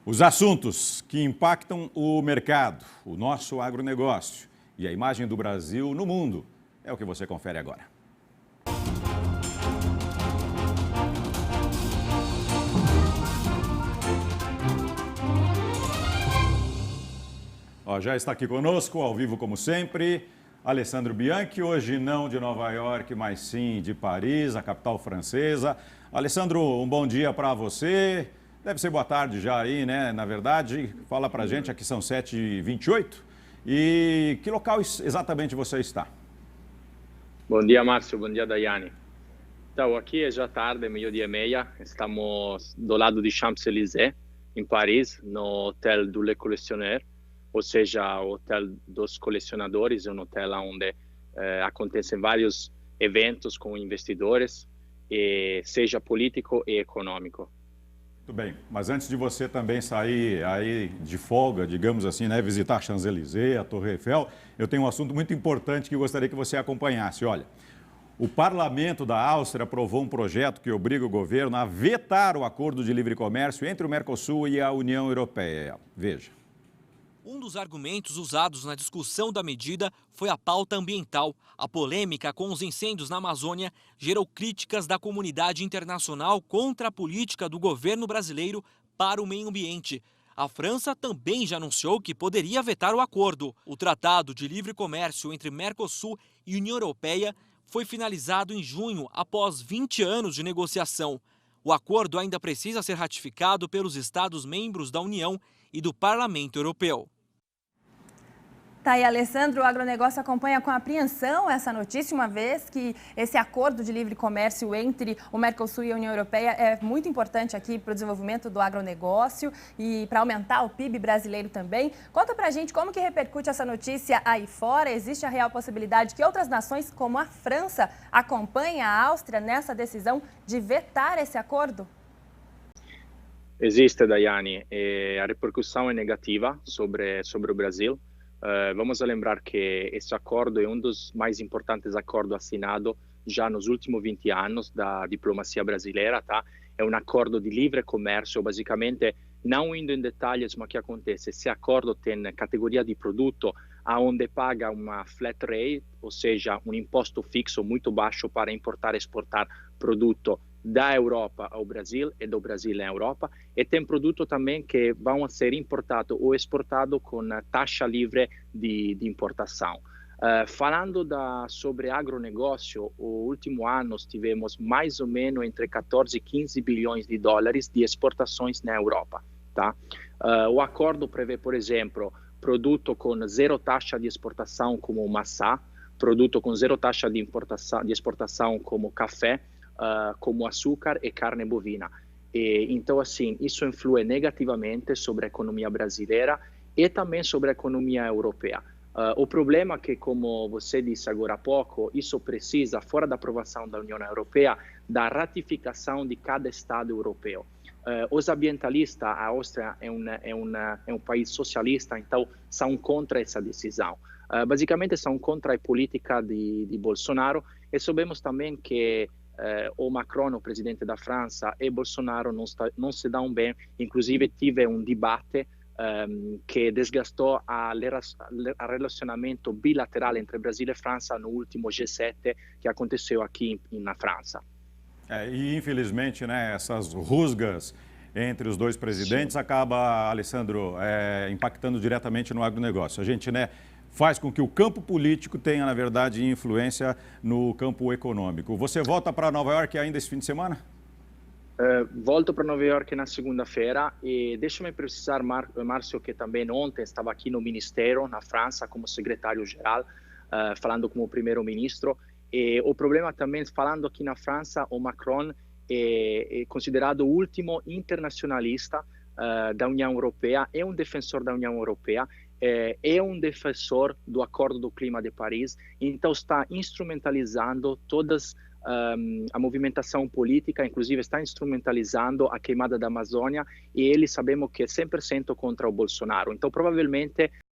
Os assuntos que impactam o mercado, o nosso agronegócio e a imagem do Brasil no mundo é o que você confere agora. Já está aqui conosco, ao vivo como sempre, Alessandro Bianchi, hoje não de Nova York, mas sim de Paris, a capital francesa. Alessandro, um bom dia para você. Deve ser boa tarde já aí, né? Na verdade, fala pra gente, aqui são 7h28. E que local exatamente você está? Bom dia, Márcio. Bom dia, Daiane. Então, aqui é já tarde, meio-dia e meia. Estamos do lado de Champs-Élysées, em Paris, no Hotel du Le Collectionneur, ou seja, o Hotel dos Colecionadores, um hotel onde acontecem vários eventos com investidores, seja político e econômico. Muito bem, mas antes de você também sair aí de folga, digamos assim, né, visitar Champs-Élysées, a Torre Eiffel, eu tenho um assunto muito importante que eu gostaria que você acompanhasse. Olha, o Parlamento da Áustria aprovou um projeto que obriga o governo a vetar o acordo de livre comércio entre o Mercosul e a União Europeia. Veja. Um dos argumentos usados na discussão da medida foi a pauta ambiental. A polêmica com os incêndios na Amazônia gerou críticas da comunidade internacional contra a política do governo brasileiro para o meio ambiente. A França também já anunciou que poderia vetar o acordo. O Tratado de Livre Comércio entre Mercosul e União Europeia foi finalizado em junho, após 20 anos de negociação. O acordo ainda precisa ser ratificado pelos Estados-membros da União e do Parlamento Europeu. Tá aí, Alessandro, o agronegócio acompanha com apreensão essa notícia, uma vez que esse acordo de livre comércio entre o Mercosul e a União Europeia é muito importante aqui para o desenvolvimento do agronegócio e para aumentar o PIB brasileiro também. Conta pra gente como que repercute essa notícia aí fora. Existe a real possibilidade que outras nações, como a França, acompanhem a Áustria nessa decisão de vetar esse acordo? Existe, Daiane. A repercussão é negativa sobre o Brasil. Vamos lembrar que esse acordo é um dos mais importantes acordos assinados já nos últimos 20 anos da diplomacia brasileira, tá? É um acordo de livre comércio, basicamente, não indo em detalhes, mas o que acontece? Esse acordo tem categoria de produto onde paga uma flat rate, ou seja, um imposto fixo muito baixo para importar e exportar produto da Europa ao Brasil e do Brasil à Europa, e tem produtos também que vão ser importados ou exportados com taxa livre de importação. Falando sobre agronegócio, o último ano tivemos mais ou menos entre 14 e 15 bilhões de dólares de exportações na Europa. Tá? O acordo prevê, por exemplo, produto com zero taxa de exportação como maçã, produto com zero taxa de exportação como café, como açúcar e carne bovina. Então, assim, isso influi negativamente sobre a economia brasileira e também sobre a economia europeia. O problema é que, como você disse agora há pouco, isso precisa, fora da aprovação da União Europeia, da ratificação de cada Estado europeu. Os ambientalistas, a Áustria é um país socialista, então são contra essa decisão. Basicamente, são contra a política de Bolsonaro, e sabemos também que o Macron, o presidente da França, e Bolsonaro não se dão bem. Inclusive, tive um debate que desgastou o relacionamento bilateral entre Brasil e França no último G7 que aconteceu aqui na França. E infelizmente, né, essas rusgas entre os dois presidentes acaba, Alessandro, impactando diretamente no agronegócio. A gente, né, faz com que o campo político tenha, na verdade, influência no campo econômico. Você volta para Nova York ainda esse fim de semana? Volto para Nova York na segunda-feira e deixa-me precisar, Márcio, que também ontem estava aqui no Ministério, na França, como secretário-geral, falando como primeiro-ministro. E o problema também, falando aqui na França, o Macron é considerado o último internacionalista da União Europeia, é um defensor da União Europeia, é um defensor do Acordo do Clima de Paris, então está instrumentalizando todas a movimentação política, inclusive está instrumentalizando a queimada da Amazônia, e ele sabemos que é 100% contra o Bolsonaro. Então, provavelmente,